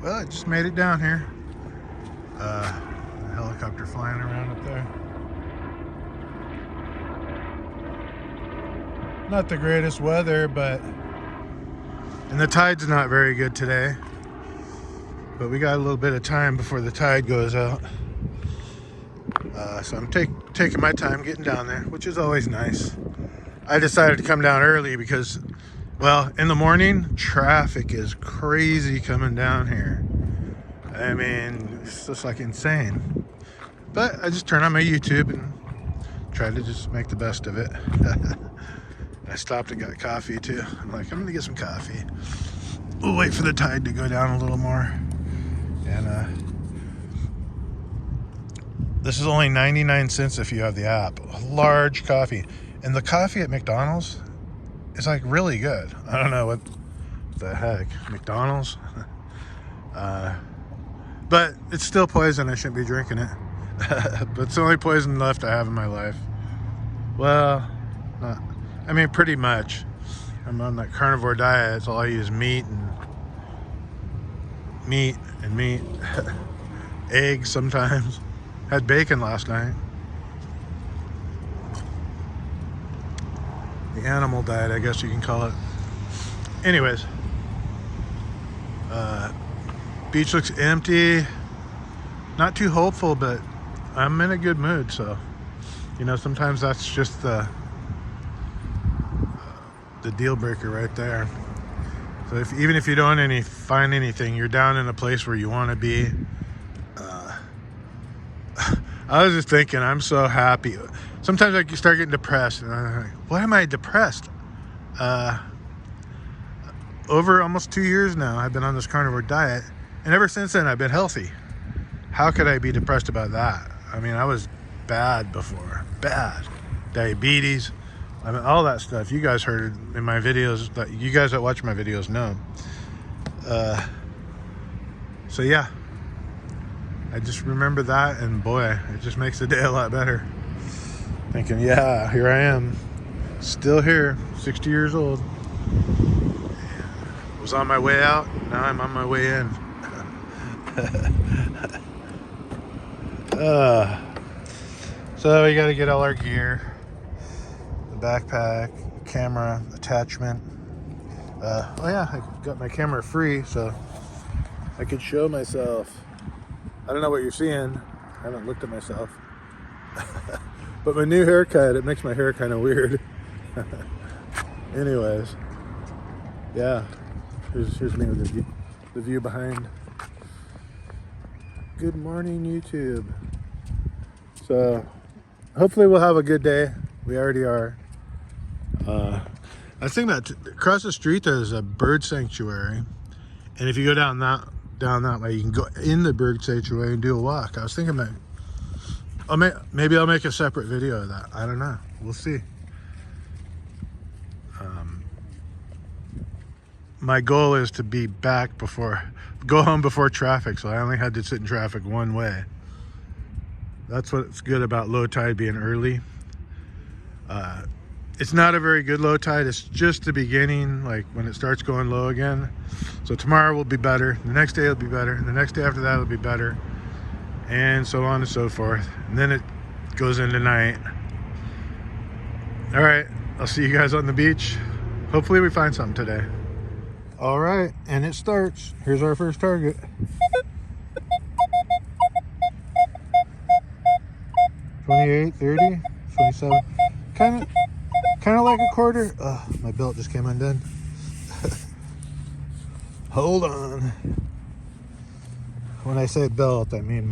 Well, I just made it down here. Helicopter flying around up there. Not the greatest weather, but and the tide's not very good today. But we got a little bit of time before the tide goes out. So I'm taking my time getting down there, which is always nice. I decided to come down early because, well, in the morning, traffic is crazy coming down here. I mean, it's just like insane. But I just turn on my YouTube and try to just make the best of it. I stopped and got coffee too. I'm like, I'm gonna get some coffee. We'll wait for the tide to go down a little more. And this is only 99 cents if you have the app. A large coffee. And the coffee at McDonald's is like really good. I don't know what the heck. McDonald's? But it's still poison. I shouldn't be drinking it. But it's the only poison left I have in my life. Well, I mean, pretty much. I'm on that carnivore diet, so all I use meat. Eggs sometimes. Had bacon last night. The animal diet, I guess you can call it. Anyways. Beach looks empty. Not too hopeful, but I'm in a good mood, so you know, sometimes that's just the deal breaker right there. So even if you don't find anything, you're down in a place where you want to be. I was just thinking, I'm so happy. Sometimes I start getting depressed, and I'm like, why am I depressed? Over almost 2 years now, I've been on this carnivore diet, and ever since then, I've been healthy. How could I be depressed about that? I mean, I was bad before. Bad. Diabetes. I mean, all that stuff. You guys heard it in my videos. That you guys that watch my videos know. So yeah. I just remember that, and boy, it just makes the day a lot better. Thinking, yeah, here I am. Still here. 60 years old. Was on my way out. Now I'm on my way in. So we got to get all our gear, the backpack, camera, attachment. Oh yeah, I got my camera free, so I could show myself. I don't know what you're seeing. I haven't looked at myself. But my new haircut, it makes my hair kind of weird. Anyways, yeah, here's me with the view behind. Good morning, YouTube. So hopefully we'll have a good day. We already are. I was thinking about across the street there's a bird sanctuary, and if you go down that way, you can go in the bird sanctuary and do a walk. I was thinking about maybe I'll make a separate video of that. I don't know. We'll see. My goal is to be back go home before traffic, so I only had to sit in traffic one way. That's what's good about low tide being early. It's not a very good low tide. It's just the beginning, like when it starts going low again. So tomorrow will be better. The next day will be better. And the next day after that will be better. And so on and so forth. And then it goes into night. All right, I'll see you guys on the beach. Hopefully we find something today. All right, and it starts. Here's our first target. 28, 30, 27. Kind of like a quarter. My belt just came undone. Hold on. When I say belt, I mean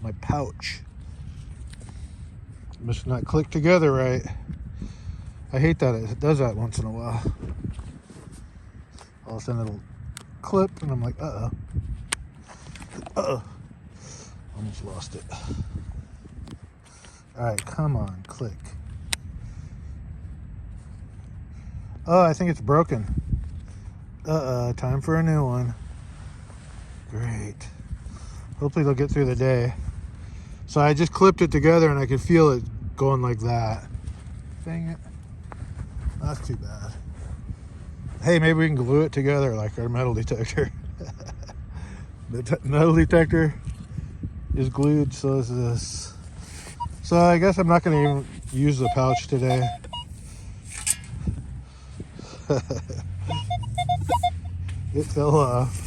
my pouch. Must not click together right. I hate that it does that once in a while. All of a sudden it'll clip, and I'm like, uh-oh. Almost lost it. All right, come on, click. Oh, I think it's broken. Time for a new one. Great. Hopefully they'll get through the day. So I just clipped it together and I could feel it going like that. Dang it. Not too bad. Hey, maybe we can glue it together like our metal detector. The metal detector is glued, so is this. So I guess I'm not going to even use the pouch today. It fell off.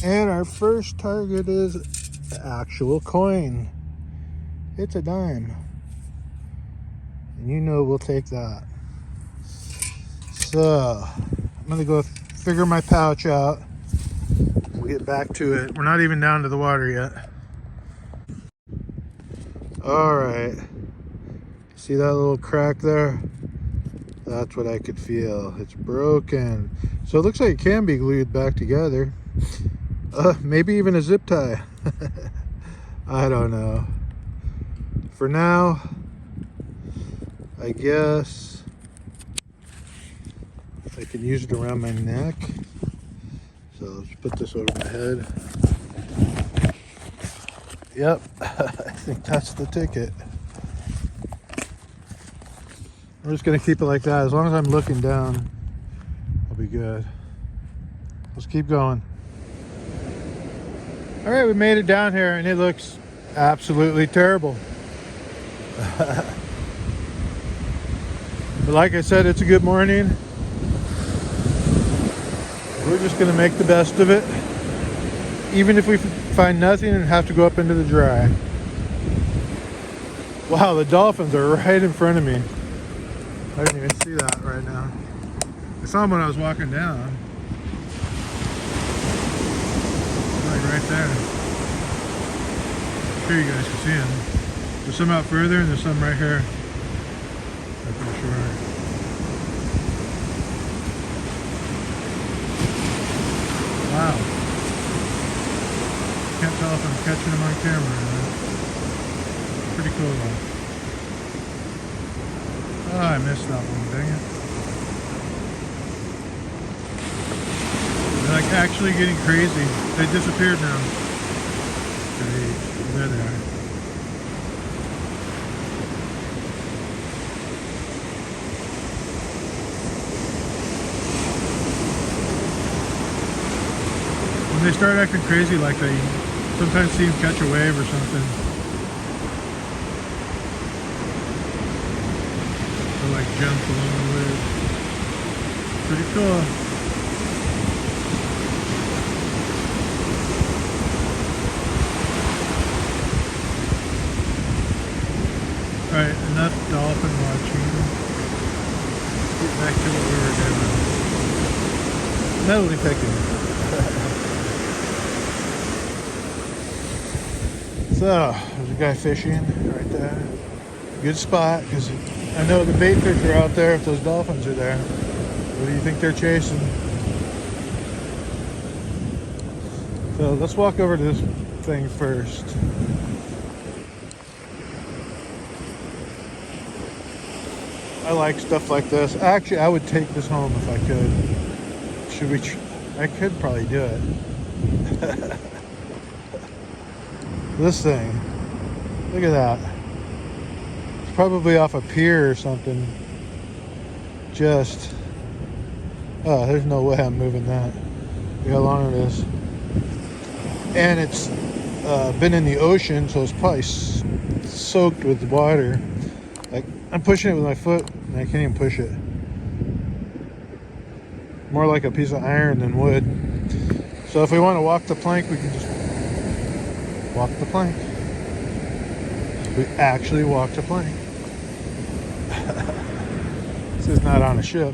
And our first target is the actual coin. It's a dime. And you know we'll take that. So I'm gonna go figure my pouch out. We'll get back to it. We're not even down to the water yet. All right. See that little crack there? That's what I could feel. It's broken. So it looks like it can be glued back together. Maybe even a zip tie. I don't know. For now, I guess I can use it around my neck. So let's put this over my head. Yep, I think that's the ticket. I'm just gonna keep it like that. As long as I'm looking down, I'll be good. Let's keep going. All right, we made it down here and it looks absolutely terrible. But like I said, it's a good morning. We're just gonna make the best of it. Even if we find nothing and have to go up into the dry. Wow, the dolphins are right in front of me. I didn't even see that right now. I saw them when I was walking down. Like right there. I'm sure you guys can see them. There's some out further and there's some right here. I'm pretty sure. Wow. Can't tell if I'm catching them on camera or not. Pretty cool though. Oh, I missed that one, dang it. They're like actually getting crazy. They disappeared now. There they are. When they start acting crazy like that, you sometimes see them catch a wave or something. They'll like jump along the wave. Pretty cool. Alright, enough dolphin watching. Get back to what we were doing. Metal detecting. So, there's a guy fishing right there. Good spot, because I know the bait fish are out there if those dolphins are there. What do you think they're chasing? So let's walk over to this thing first. I like stuff like this. Actually, I would take this home if I could. Should we? I could probably do it. This thing. Look at that. It's probably off a pier or something. Just. Oh, there's no way I'm moving that. Look how long it is. And it's been in the ocean, so it's probably soaked with water. Like, I'm pushing it with my foot, and I can't even push it. More like a piece of iron than wood. So if we want to walk the plank, we can just walk the plank. We actually walked a plank. This is not on a ship.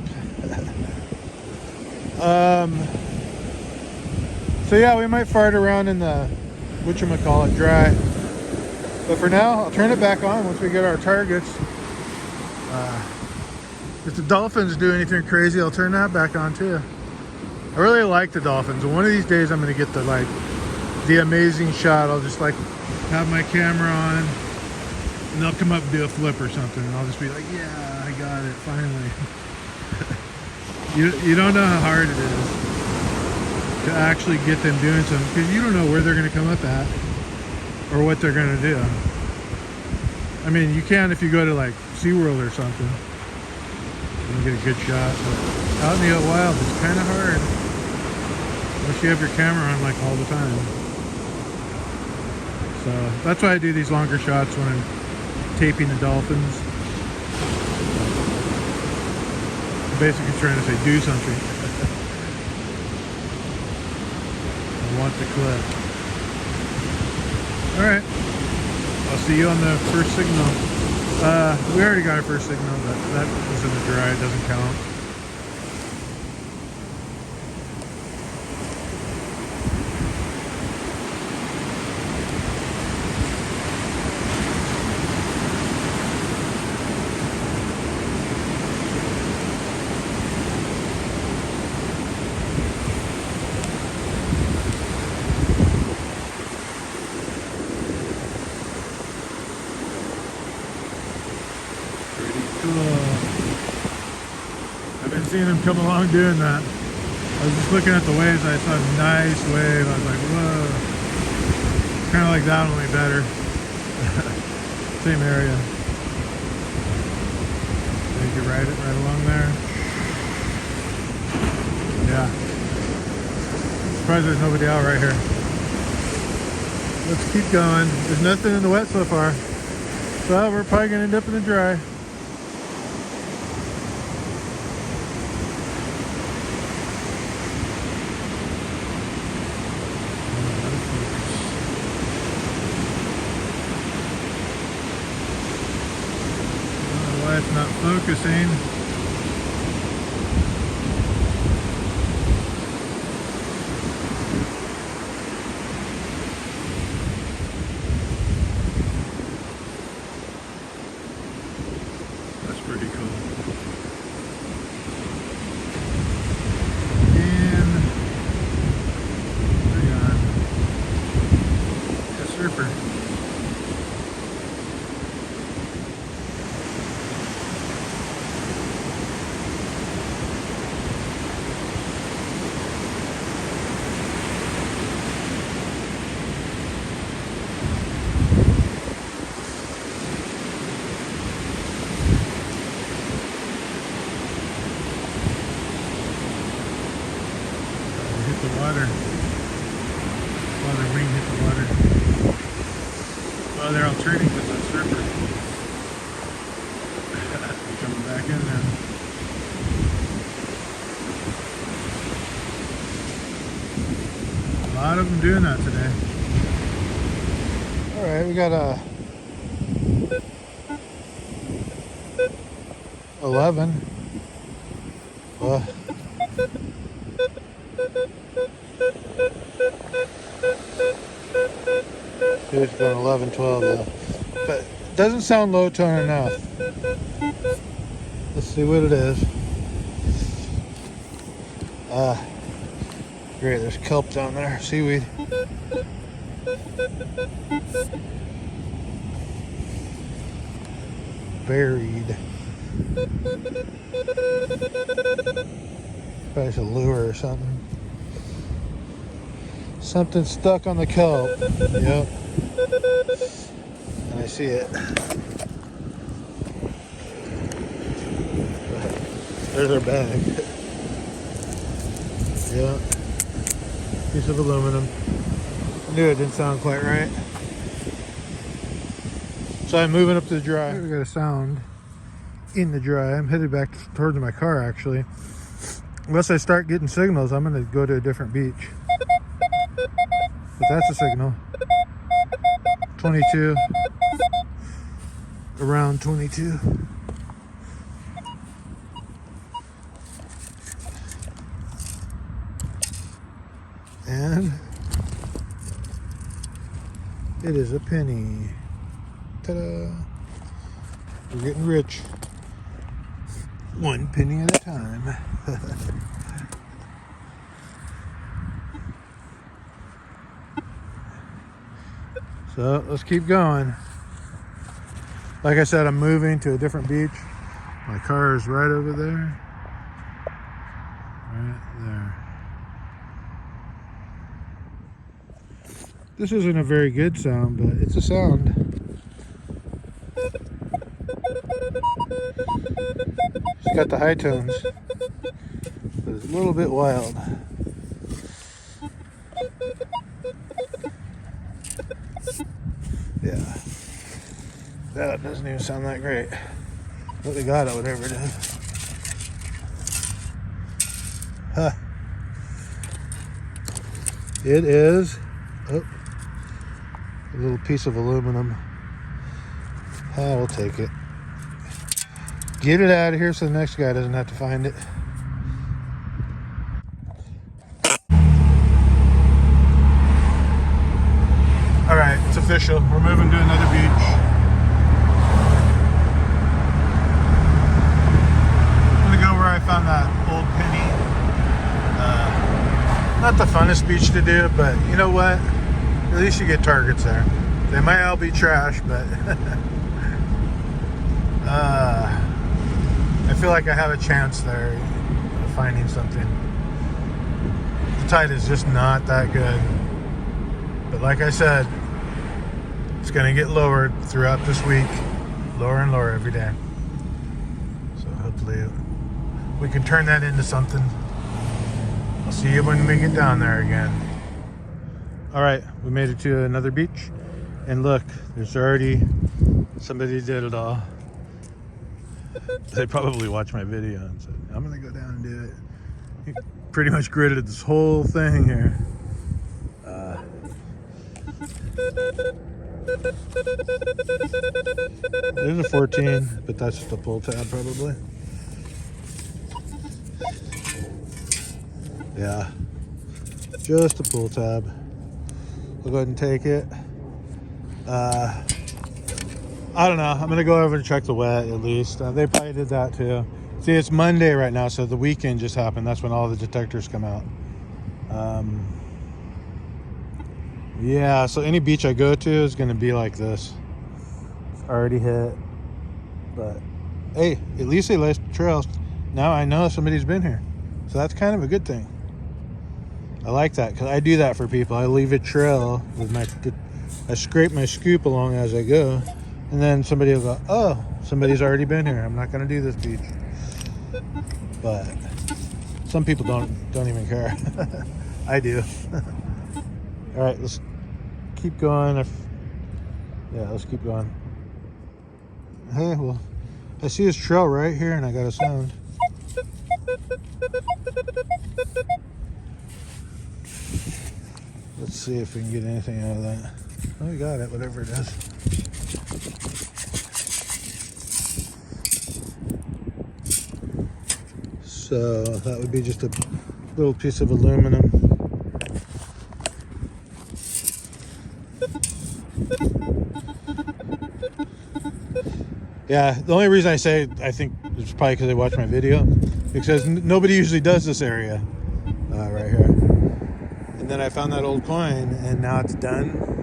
So yeah, we might fart around in the whatchamacallit dry. But for now, I'll turn it back on once we get our targets. If the dolphins do anything crazy, I'll turn that back on too. I really like the dolphins. And one of these days I'm gonna get the amazing shot. I'll just like have my camera on and they'll come up and do a flip or something. And I'll just be like, yeah, I got it, finally. You don't know how hard it is to actually get them doing something because you don't know where they're gonna come up at or what they're gonna do. I mean, you can if you go to like SeaWorld or something. You get a good shot, but out in the wild, it's kind of hard. Unless you have your camera on like all the time. So that's why I do these longer shots when I'm taping the dolphins. I'm basically trying to say, do something. I want the clip. Alright. I'll see you on the first signal. We already got our first signal, but that was in the dry, it doesn't count. I've been seeing them come along doing that. I was just looking at the waves. I saw a nice wave. I was like, whoa. Kind of like that, only better. Same area. You can ride it right along there. Yeah. Surprised there's nobody out right here. Let's keep going. There's nothing in the wet so far. So we're probably going to end up in the dry. It's not focusing. That's pretty cool. And hang on. A surfer. The water. While their wing hit the water. Well, they're all turning because that surfer. Coming back in there. A lot of them doing that today. Alright, we got a 11. It's going 11, 12 though. But it doesn't sound low tone enough. Let's see what it is. Great, there's kelp down there, seaweed. Buried. Probably a lure or something. Something stuck on the kelp. Yep. And I see it. There's our bag. Yeah. Piece of aluminum. Knew it didn't sound quite right. So I'm moving up to the dry. We got a sound in the dry. I'm headed back towards my car actually. Unless I start getting signals, I'm gonna go to a different beach. But that's a signal. 22. Around 22. And it is a penny. Ta-da! We're getting rich. 1 penny at a time. So let's keep going. Like I said, I'm moving to a different beach. My car is right over there. Right there. This isn't a very good sound, but it's a sound. It's got the high tones, but it's a little bit wild. Yeah, that doesn't even sound that great. But we got it, whatever it is. Huh. It is a little piece of aluminum. We'll take it. Get it out of here so the next guy doesn't have to find it. All right, it's official. We're moving to another beach. I'm gonna go where I found that old penny. Not the funnest beach to do, but you know what? At least you get targets there. They might all be trash, but I feel like I have a chance there of finding something. The tide is just not that good. But like I said, it's going to get lower throughout this week. Lower and lower every day. So hopefully we can turn that into something. I'll see you when we get down there again. All right, we made it to another beach. And look, there's already somebody did it all. They probably watched my video and said, I'm going to go down and do it. He pretty much gridded this whole thing here. There's a 14, but that's just a pull tab probably. Yeah, just a pull tab. We'll go ahead and take it. I don't know. I'm going to go over and check the wet at least. They probably did that too. See, it's Monday right now, so the weekend just happened. That's when all the detectors come out. Yeah, so any beach I go to is going to be like this. It's already hit. But, hey, at least they left trails. Now I know somebody's been here. So that's kind of a good thing. I like that because I do that for people. I leave a trail with I scrape my scoop along as I go. And then somebody will go, oh, somebody's already been here. I'm not going to do this beach. But some people don't even care. I do. All right, let's keep going. Yeah, let's keep going. Hey, well, I see his trail right here, and I got a sound. Let's see if we can get anything out of that. Oh, we got it, whatever it is. So that would be just a little piece of aluminum. Yeah, the only reason I say I think it's probably because they watched my video, because nobody usually does this area right here. And then I found that old coin, and now it's done.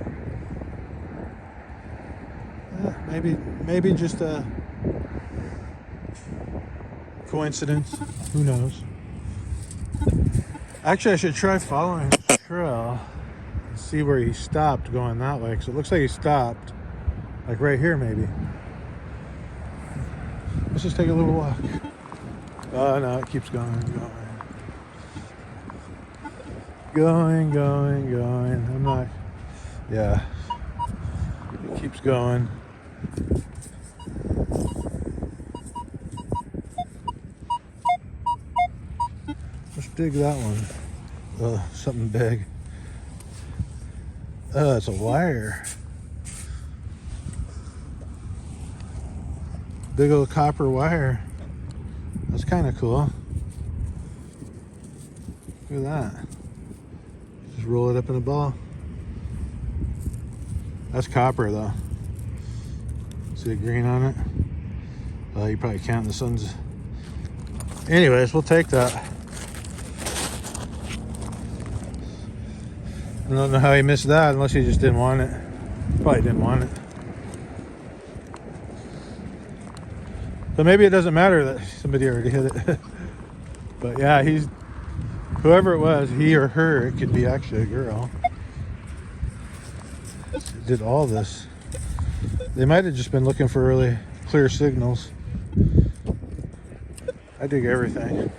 Maybe just a coincidence. Who knows? Actually, I should try following the trail and see where he stopped going that way, because it looks like he stopped like right here maybe. Let's just take a little walk. Oh no, it keeps going. I'm not, yeah, it keeps going. Let's dig that one. Oh, something big. Oh, it's a wire. Big old copper wire. That's kind of cool. Look at that. Just roll it up in a ball. That's copper though. See the green on it? Well, you probably can't. The sun's... Anyways, we'll take that. I don't know how he missed that unless he just didn't want it. Probably didn't want it. But maybe it doesn't matter that somebody already hit it. But yeah, whoever it was, he or her, it could be actually a girl, did all this. They might have just been looking for really clear signals. I dig everything.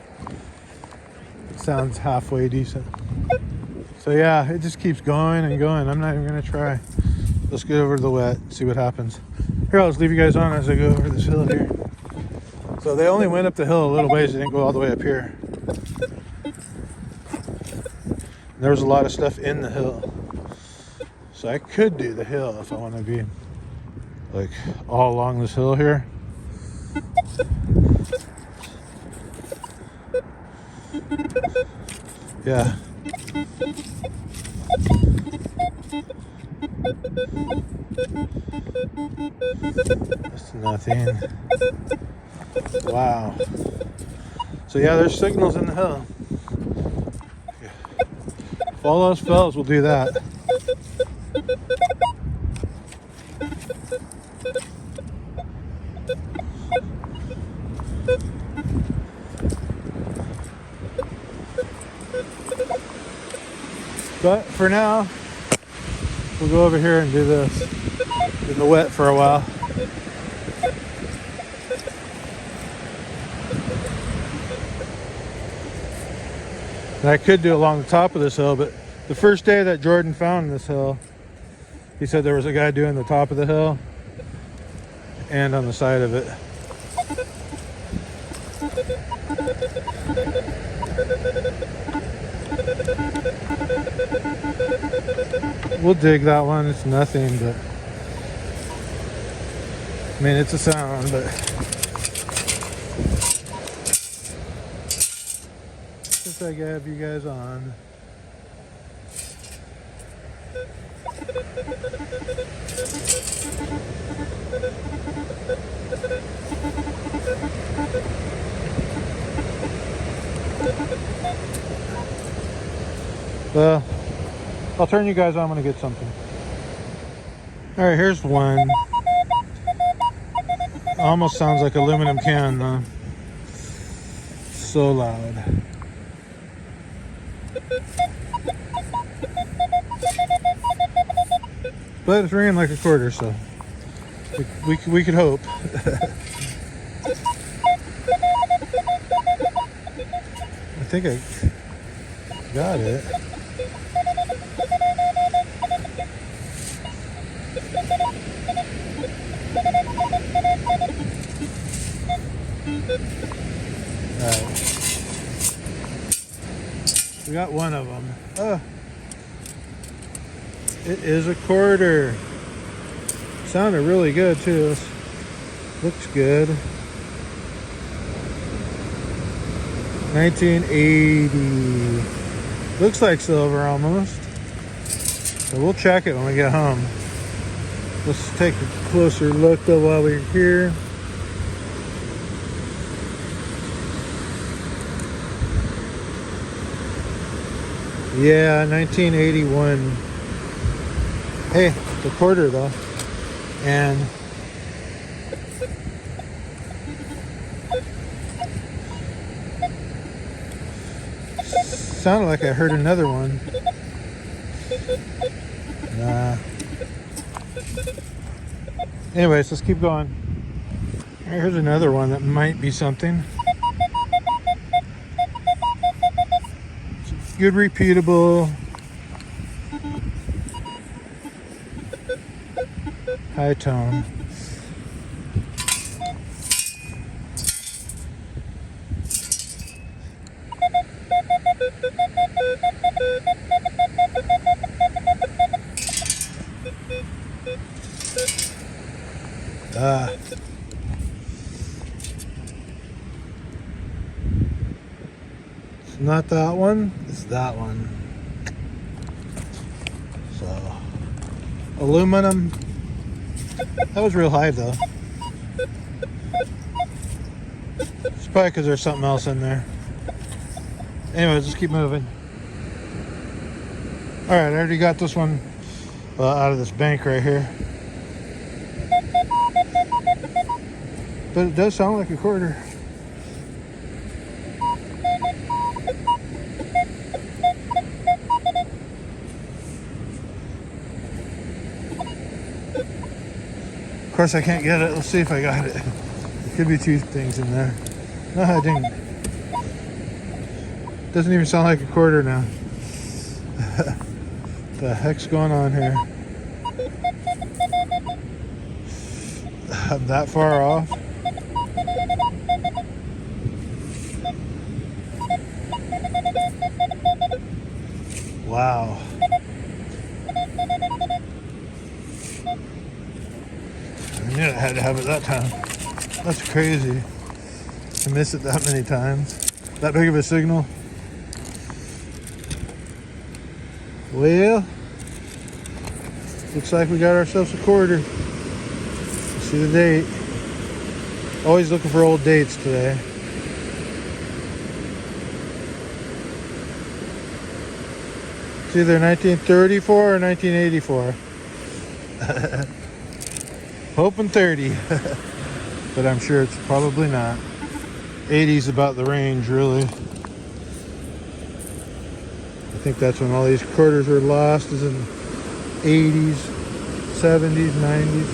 It sounds halfway decent. So yeah, it just keeps going and going. I'm not even gonna try. Let's get over to the wet, see what happens. Here, I'll just leave you guys on as I go over this hill here. So they only went up the hill a little ways. They didn't go all the way up here. There was a lot of stuff in the hill. So I could do the hill if I want to be like all along this hill here. Yeah. That's nothing. Wow. So yeah, there's signals in the hill. If all those fellows will do that. But for now, we'll go over here and do this in the wet for a while. And I could do along the top of this hill, but the first day that Jordan found this hill, he said there was a guy doing the top of the hill and on the side of it. We'll dig that one. It's nothing, but I mean, it's a sound, but just like I have you guys on. Well, I'll turn you guys on when I get something. All right, here's one. Almost sounds like aluminum can though. So loud. But it's ringing like a quarter, so we could hope. I think I got it. We got one of them. It is a quarter. Sounded really good too. Looks good. 1980. Looks like silver almost. So we'll check it when we get home. Let's take a closer look though while we're here. Yeah, 1981. Hey, it's a quarter though. And sounded like I heard another one. Nah. Anyways, let's keep going. Here's another one that might be something. Good repeatable. High tone. It's not that one, it's that one. So, aluminum. That was real high though. It's probably because there's something else in there. Anyways, let's keep moving. Alright, I already got this one out of this bank right here. But it does sound like a quarter. course, I can't get it. Let's see if I got it. There could be two things in there. No, I didn't. Doesn't even sound like a quarter now. The heck's going on here? I'm that far off. Wow. I knew I had to have it that time. That's crazy. To miss it that many times. That big of a signal. Well, looks like we got ourselves a quarter. Let's see the date. Always looking for old dates today. It's either 1934 or 1984. Hoping 30, but I'm sure it's probably not. 80's about the range, really. I think that's when all these quarters were lost, is in 80s, 70s, 90s.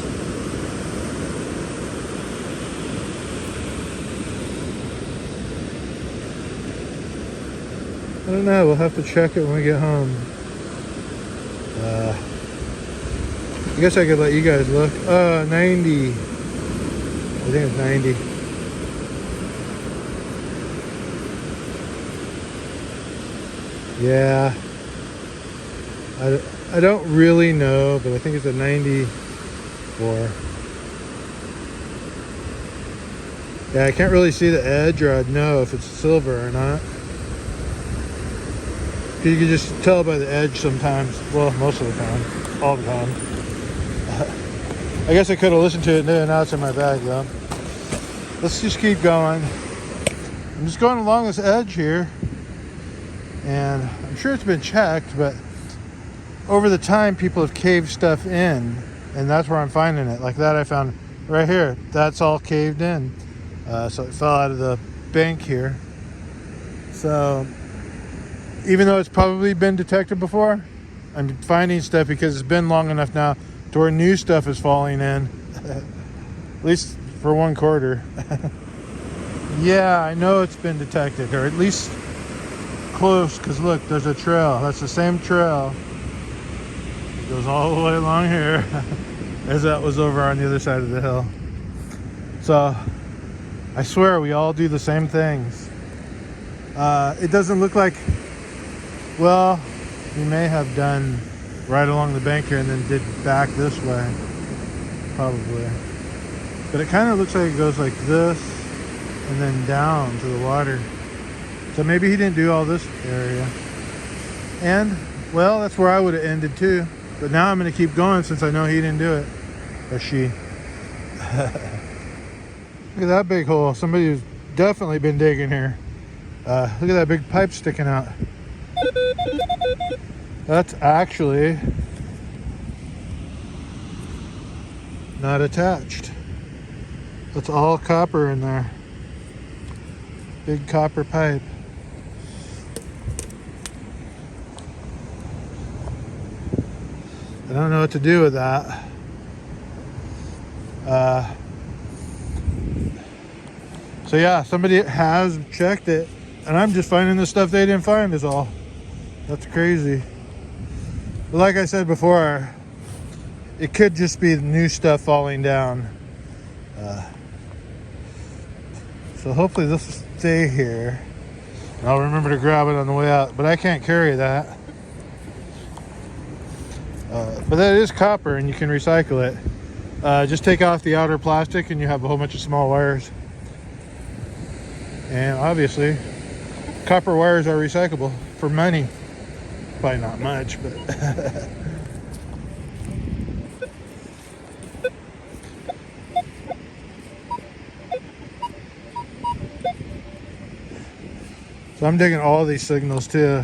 I don't know, we'll have to check it when we get home. I guess I could let you guys look. 90. I think it's 90. Yeah. I don't really know, but I think it's a 94. Yeah, I can't really see the edge, or I'd know if it's silver or not. You can just tell by the edge sometimes. Well, most of the time. All the time. I guess I could have listened to it and now it's in my bag though. Let's just keep going. I'm just going along this edge here. And I'm sure it's been checked, but over the time people have caved stuff in, and that's where I'm finding it. Like that I found right here. That's all caved in. So it fell out of the bank here. So even though it's probably been detected before, I'm finding stuff because it's been long enough now to where new stuff is falling in. At least for one quarter. Yeah, I know it's been detected, or at least close, because look, there's a trail. That's the same trail. It goes all the way along here as that was over on the other side of the hill. So I swear we all do the same things. It doesn't look like, well, we may have done right along the bank here and then did back this way, probably. But it kind of looks like it goes like this and then down to the water. So maybe he didn't do all this area. And, well, that's where I would have ended too. But now I'm going to keep going since I know he didn't do it. Or she. Look at that big hole. Somebody's definitely been digging here. Look at that big pipe sticking out. That's actually not attached. That's all copper in there. Big copper pipe. I don't know what to do with that. So yeah, somebody has checked it, and I'm just finding the stuff they didn't find is all. That's crazy. But like I said before, it could just be the new stuff falling down. So hopefully this will stay here. And I'll remember to grab it on the way out, but I can't carry that. But that is copper and you can recycle it. Just take off the outer plastic and you have a whole bunch of small wires. And obviously, copper wires are recyclable for money. Probably not much, but so I'm digging all these signals too.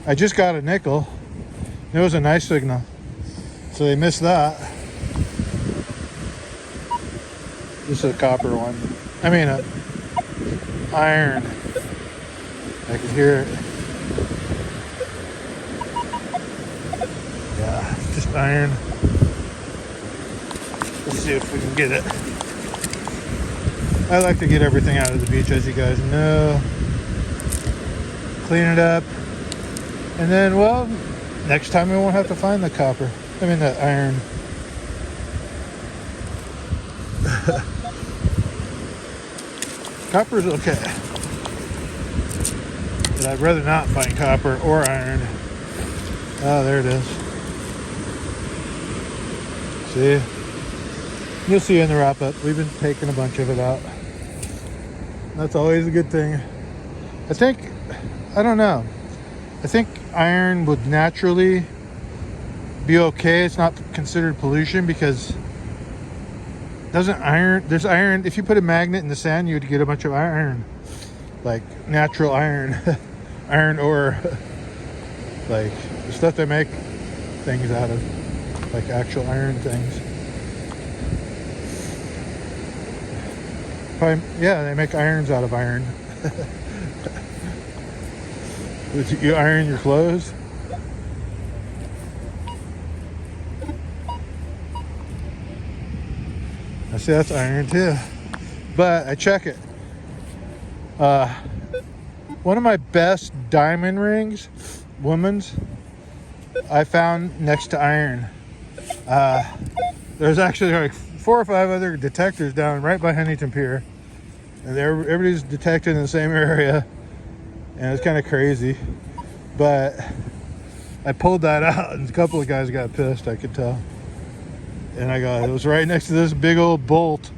I just got a nickel. It was a nice signal, so they missed that. This is a copper one. I mean a iron. I could hear it. Yeah, just iron. Let's see if we can get it. I like to get everything out of the beach, as you guys know. Clean it up. And then, well, next time we won't have to find the copper. I mean, the iron. Copper's okay. But I'd rather not find copper or iron. Oh, there it is. See? You'll see in the wrap up. We've been taking a bunch of it out. That's always a good thing. I don't know. I think iron would naturally be okay. It's not considered pollution because there's iron. If you put a magnet in the sand, you would get a bunch of iron. Like natural iron. Iron ore. Like the stuff they make things out of. Like actual iron things. Probably, yeah, they make irons out of iron. You iron your clothes? I see that's iron too. But I check it. One of my best diamond rings, women's, I found next to iron. There's actually like 4 or 5 other detectors down right by Huntington Pier, and everybody's detected in the same area, and it's kind of crazy. But I pulled that out, and a couple of guys got pissed, I could tell. And it was right next to this big old bolt.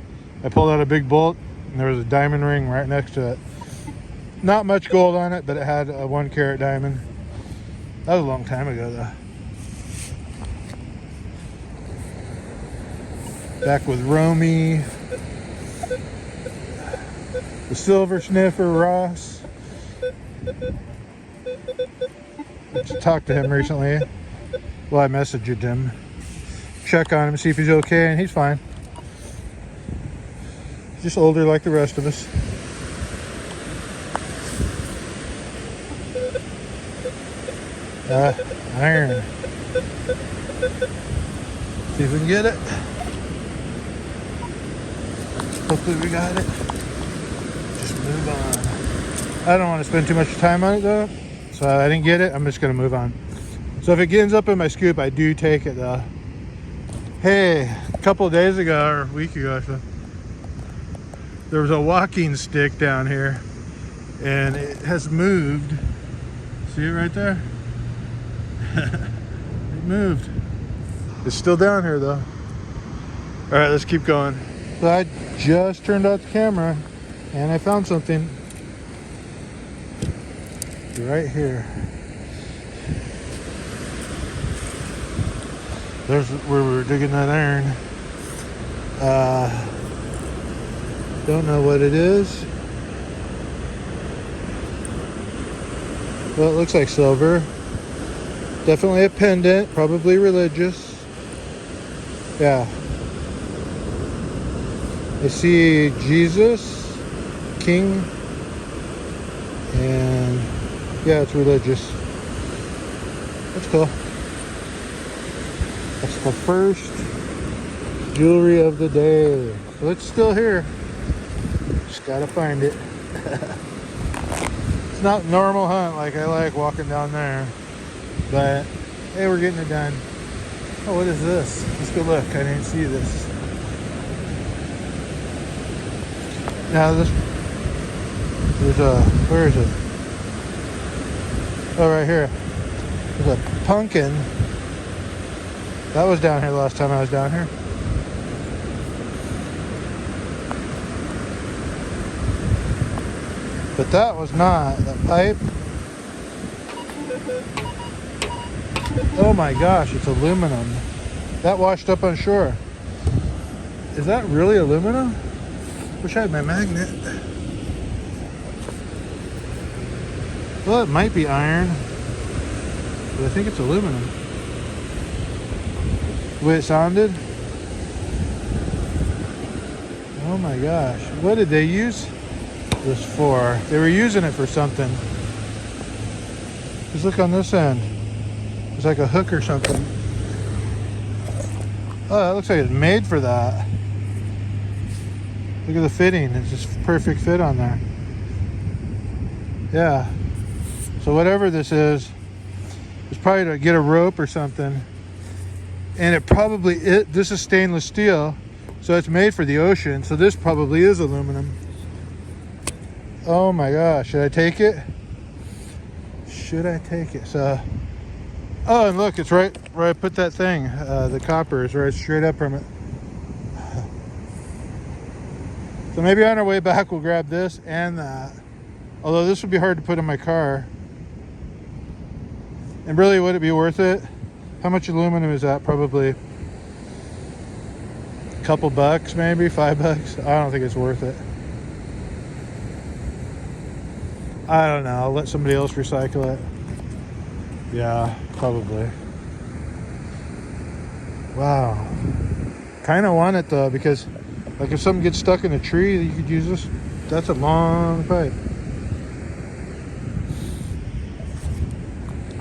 I pulled out a big bolt, and there was a diamond ring right next to it. Not much gold on it, but it had a 1 carat diamond. That was a long time ago, though. Back with Romy, the silver sniffer Ross. I just talked to him recently. Well, I messaged him. Check on him, see if he's okay, and he's fine. He's just older like the rest of us. Iron. See if we can get it. Hopefully we got it. Just move on. I don't want to spend too much time on it though, so I didn't get it. I'm just gonna move on. So if it ends up in my scoop, I do take it though. Hey, a couple of days ago, or a week ago actually, there was a walking stick down here, and it has moved. See it right there? It moved. It's still down here though. All right, let's keep going. So I just turned out the camera and I found something right here. There's where we were digging that iron. Don't know what it is. Well, it looks like silver. Definitely a pendant, probably religious. Yeah. I see Jesus, King, and yeah, it's religious. That's cool. That's the first jewelry of the day. So it's still here. Just gotta find it. It's not normal hunt like I like walking down there. But hey, we're getting it done. Oh, what is this? Let's go look. I didn't see this. Now there's where is it? Oh, right here. There's a pumpkin. That was down here the last time I was down here. But that was not. That pipe. Oh my gosh, it's aluminum. That washed up on shore. Is that really aluminum? Wish I had my magnet. Well, it might be iron, but I think it's aluminum. The way it sounded. Oh my gosh. What did they use this for? They were using it for something. Just look on this end. It's like a hook or something. Oh, that looks like it's made for that. Look at the fitting. It's just perfect fit on there. Yeah. So whatever this is, it's probably to get a rope or something. And it probably, this is stainless steel, so it's made for the ocean. So this probably is aluminum. Oh my gosh, should I take it? Should I take it? So, oh, and look, it's right where I put that thing. The copper is right straight up from it. So maybe on our way back, we'll grab this and that. Although this would be hard to put in my car. And really, would it be worth it? How much aluminum is that? Probably a couple bucks, maybe $5. I don't think it's worth it. I don't know. I'll let somebody else recycle it. Yeah, probably. Wow. Kind of want it though, because like if something gets stuck in a tree, you could use this. That's a long pipe.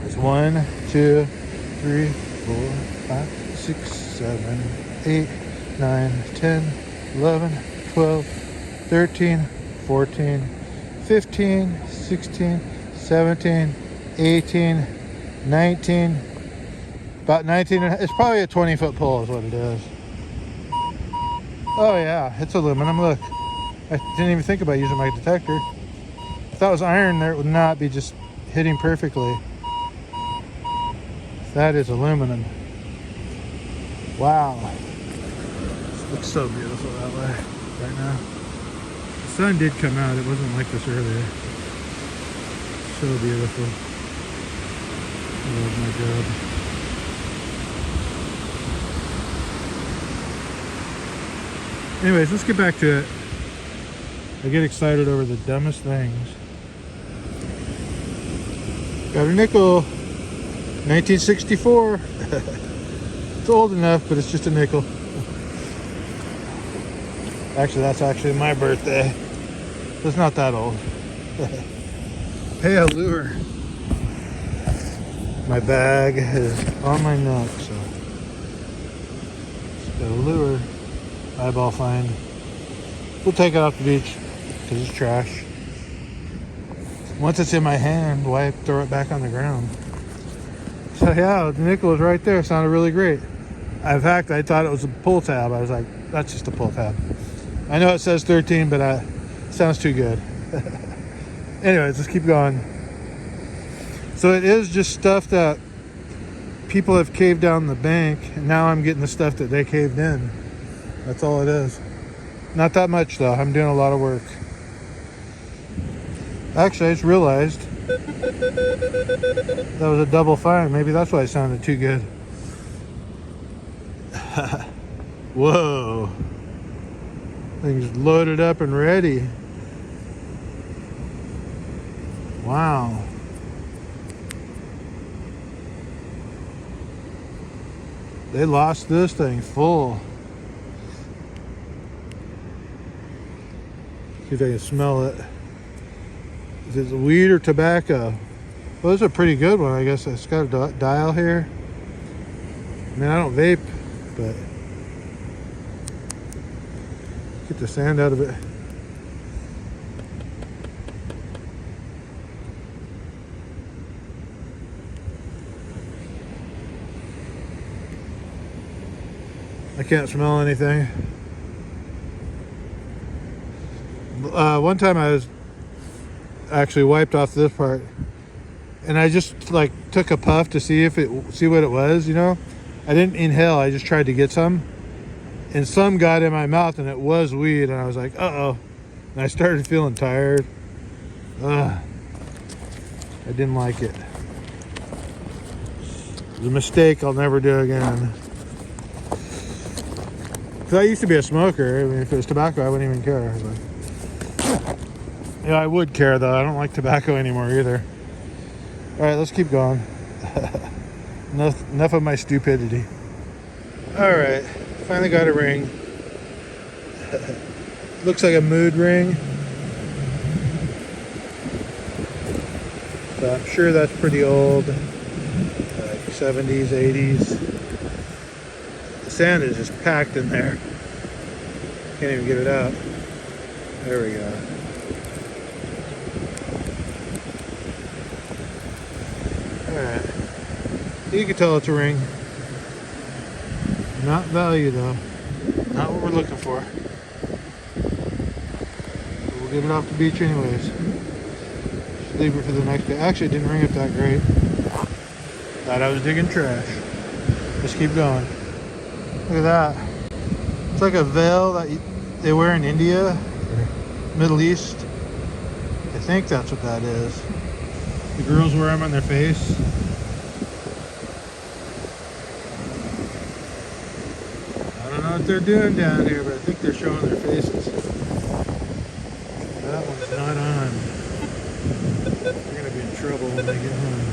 It's 1, 2, 3, 4, 5, 6, 7, 8, 9, 10, 11, 12, 13, 14, 15, 16, 17, 18, 19, about 19. It's probably a 20-foot pole is what it is. Oh yeah, it's aluminum. Look, I didn't even think about using my detector. If that was iron there, it would not be just hitting perfectly. That is aluminum. Wow. It looks so beautiful that way right now. The sun did come out. It wasn't like this earlier. So beautiful. I love my job. Anyways, let's get back to it. I get excited over the dumbest things. Got a nickel. 1964. It's old enough, but it's just a nickel. Actually, that's actually my birthday. It's not that old. Hey, a lure. My bag is on my neck, so just got a lure. Eyeball find. We'll take it off the beach because it's trash. Once it's in my hand, why throw it back on the ground? So yeah, the nickel was right there. Sounded really great. In fact, I thought it was a pull tab. I was like, that's just a pull tab. I know it says 13, but it sounds too good. Anyways, let's keep going. So it is just stuff that people have caved down the bank, and now I'm getting the stuff that they caved in. That's all it is. Not that much though. I'm doing a lot of work. Actually, I just realized that was a double find. Maybe that's why it sounded too good. Whoa. Things loaded up and ready. Wow. They lost this thing full. See if I can smell it. Is it weed or tobacco? Well, this is a pretty good one, I guess. It's got a dial here. I mean, I don't vape, but get the sand out of it. I can't smell anything. One time I was actually wiped off this part, and I just like took a puff to see what it was, you know. I didn't inhale, I just tried to get some, and some got in my mouth, and it was weed, and I was like, uh-oh, and I started feeling tired. I didn't like it. It was a mistake I'll never do again. Because I used to be a smoker. I mean, if it was tobacco, I wouldn't even care. But yeah, I would care though. I don't like tobacco anymore either. All right, let's keep going. Enough of my stupidity. All right, finally got a ring. Looks like a mood ring. So I'm sure that's pretty old. Like 70s, 80s. sand is just packed in there. Can't even get it out. There we go. Alright. You can tell it's a ring. Not value though. Not what we're looking for. But we'll get it off the beach anyways. Just leave it for the next day. Actually, it didn't ring up that great. Thought I was digging trash. Just keep going. Look at that. It's like a veil that they wear in India, or Middle East. I think that's what that is. The girls wear them on their face. I don't know what they're doing down here, but I think they're showing their faces. That one's not on. They're gonna be in trouble when they get home.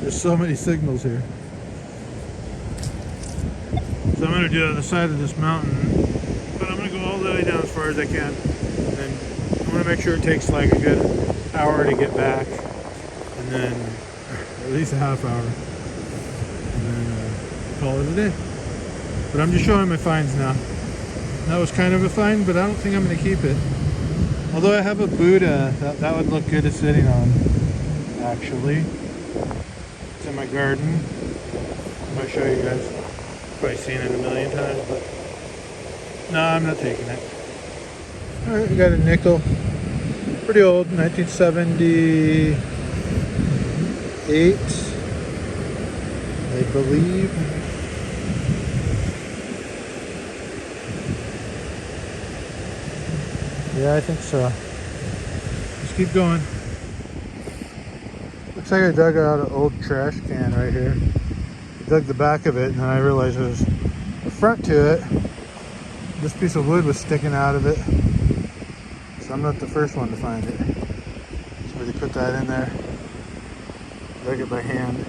There's so many signals here. So I'm going to do it on the side of this mountain, but I'm going to go all the way down as far as I can. And then I'm going to make sure it takes like a good hour to get back, and then at least a half hour, and then call it a day. But I'm just showing my finds now. That was kind of a find, but I don't think I'm going to keep it. Although I have a Buddha, that would look good at sitting on, actually. It's in my garden. I'm going to show you guys. Probably seen it a million times, but no, I'm not taking it. Alright, we got a nickel. Pretty old, 1978, I believe. Yeah, I think so. Let's keep going. Looks like I dug out an old trash can right here. Dug the back of it, and then I realized there was a front to it. This piece of wood was sticking out of it. So I'm not the first one to find it. Somebody put that in there. Dug it by hand.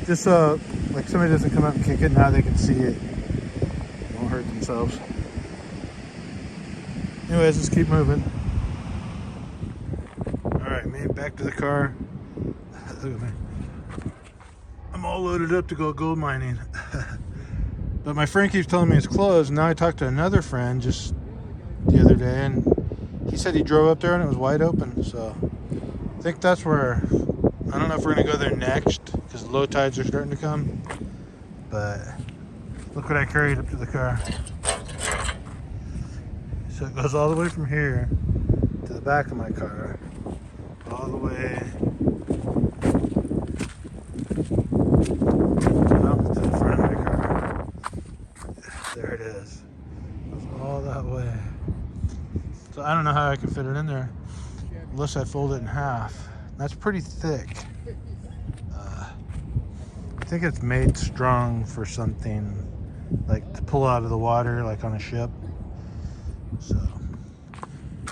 Just so like somebody doesn't come up and kick it, now they can see it. They won't hurt themselves. Anyways, let's keep moving. Alright, made it back to the car. Look at me. I'm all loaded up to go gold mining. But my friend keeps telling me it's closed. Now I talked to another friend just the other day, and he said he drove up there and it was wide open. So I think that's where, I don't know if we're going to go there next because the low tides are starting to come. But look what I carried up to the car. So it goes all the way from here to the back of my car. All the way up to the front of my car. There it is. It goes all that way. So I don't know how I can fit it in there unless I fold it in half. That's pretty thick. I think it's made strong for something like to pull out of the water, like on a ship. So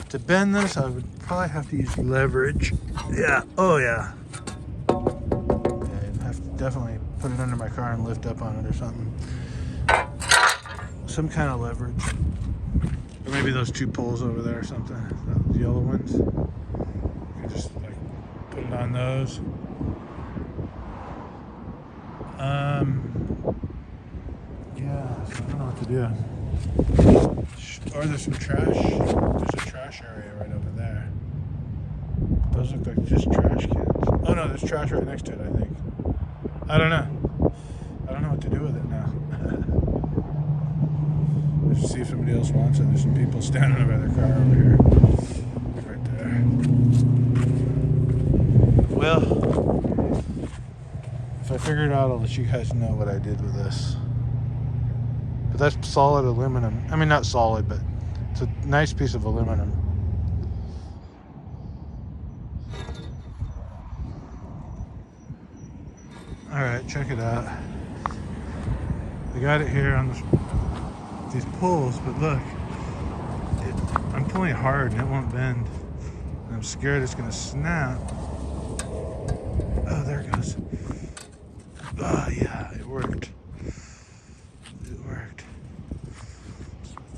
to bend this, I would probably have to use leverage. Yeah. Oh yeah. I'd have to definitely put it under my car and lift up on it or something. Some kind of leverage. Or maybe those two poles over there or something. Those yellow ones. You can just like put it on those. Yeah, so I don't know what to do. Or there's some trash. There's a trash area right over there. Those look like just trash cans. Oh no, there's trash right next to it, I think. I don't know. I don't know what to do with it now. Let's see if somebody else wants it. There's some people standing by their car over here. Right there. Well, if I figure it out, I'll let you guys know what I did with this. But that's solid aluminum. I mean, not solid, but it's a nice piece of aluminum. Alright, check it out. I got it here on these poles, but look. I'm pulling hard and it won't bend. And I'm scared it's going to snap. Oh, there it goes. Oh, yeah, it worked. It worked. I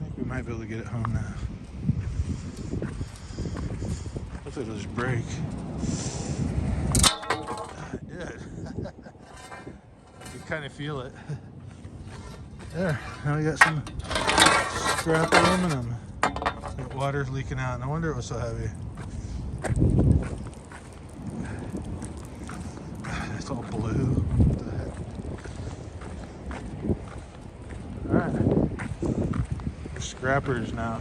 think we might be able to get it home now. Hopefully it'll just break. It did. You kind of feel it. There, now we got some scrap aluminum. The water's leaking out. No wonder it was so heavy. It's all blue. What the heck? Alright. We're scrappers now.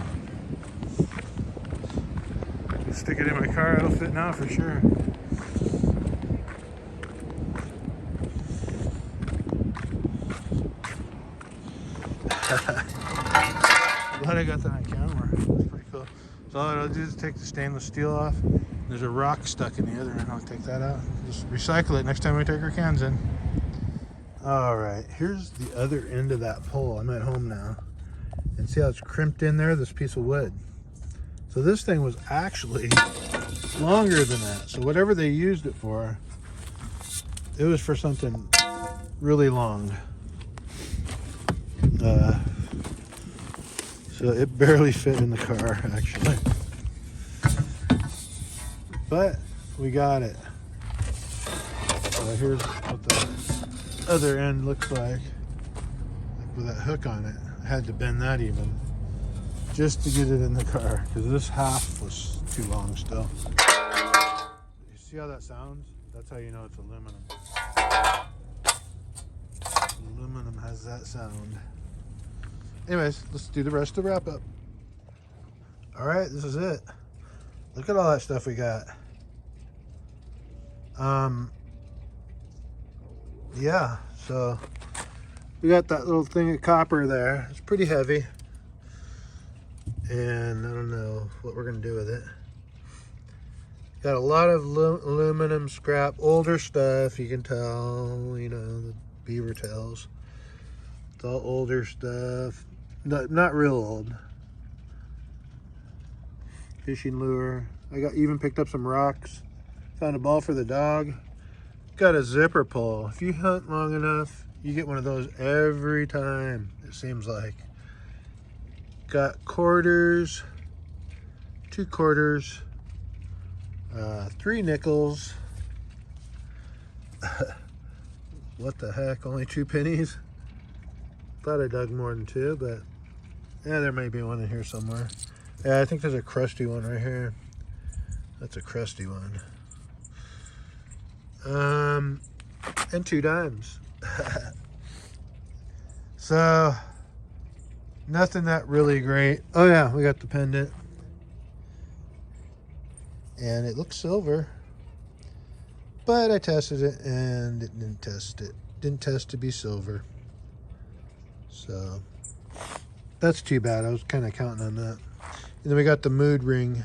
Stick it in my car, it'll fit now for sure. Glad I got that on camera. That's pretty cool. So all I'll do is take the stainless steel off. There's a rock stuck in the other end. I'll take that out. Just recycle it next time we take our cans in. Alright, here's the other end of that pole. I'm at home now. And see how it's crimped in there, this piece of wood. So this thing was actually longer than that. So whatever they used it for, it was for something really long. So it barely fit in the car, actually. But we got it. So here's what the other end looks like with that hook on it. I had to bend that even just to get it in the car because this half was too long still. You see how that sounds? That's how you know it's aluminum. Aluminum has that sound. Anyways, let's do the rest of the wrap up. All right, this is it. Look at all that stuff we got. Yeah, so we got that little thing of copper there. It's pretty heavy. And I don't know what we're gonna do with it. Got a lot of aluminum scrap, older stuff, you can tell, you know, the beaver tails. It's all older stuff. Not real old. Fishing lure. I even picked up some rocks. Found a ball for the dog. Got a zipper pole. If you hunt long enough, you get one of those every time, it seems like. Got quarters, 2 quarters, 3 nickels. What the heck, only 2 pennies? Thought I dug more than 2, but yeah, there may be one in here somewhere. Yeah, I think there's a crusty one right here. That's a crusty one. And 2 dimes. So, nothing that really great. Oh yeah, we got the pendant. And it looks silver. But I tested it and it didn't test it. Didn't test to be silver. So, that's too bad. I was kind of counting on that. And then we got the mood ring.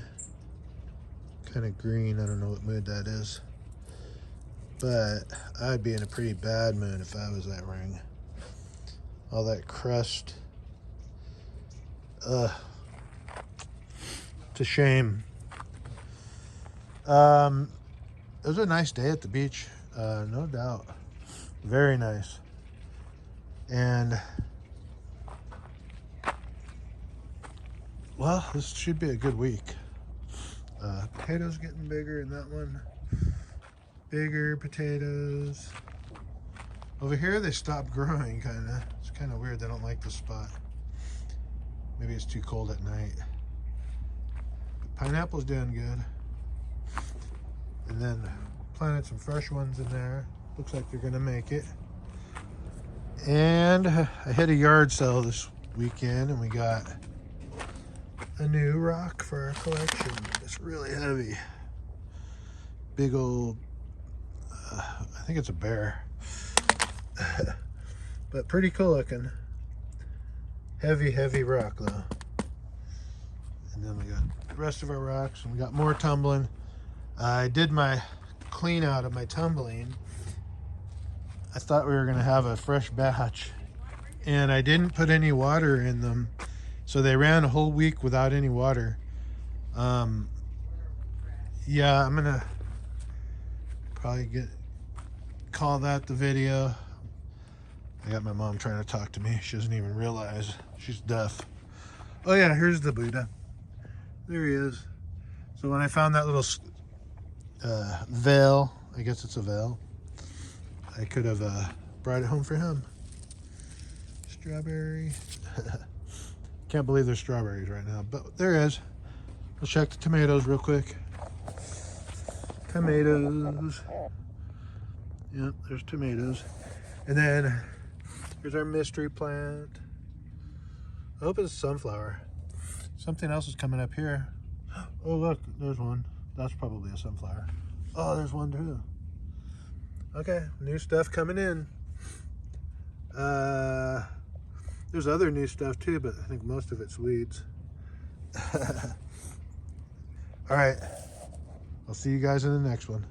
Kind of green. I don't know what mood that is. But I'd be in a pretty bad mood if I was that ring. All that crust. It's a shame. It was a nice day at the beach. No doubt. Very nice. And well, this should be a good week. Potatoes getting bigger in that one. Bigger potatoes. Over here they stopped growing, kind of. It's kind of weird. They don't like this spot. Maybe it's too cold at night. But pineapple's doing good. And then planted some fresh ones in there. Looks like they're gonna make it. And I hit a yard sale this weekend and we got a new rock for our collection. It's really heavy. Big old, I think it's a bear. But pretty cool looking. Heavy, heavy rock though. And then we got the rest of our rocks and we got more tumbling. I did my clean out of my tumbling. I thought we were gonna have a fresh batch and I didn't put any water in them. So they ran a whole week without any water. Yeah, I'm gonna probably call that the video. I got my mom trying to talk to me. She doesn't even realize she's deaf. Oh yeah, here's the Buddha. There he is. So when I found that little veil, I guess it's a veil, I could have brought it home for him. Strawberry. Can't believe there's strawberries right now, but there is. Let's check the tomatoes real quick. Tomatoes. Yep, there's tomatoes. And then here's our mystery plant. I hope it's sunflower. Something else is coming up here. Oh, look, there's one. That's probably a sunflower. Oh, there's one too. Okay, new stuff coming in. There's other new stuff too, but I think most of it's weeds. All right, I'll see you guys in the next one.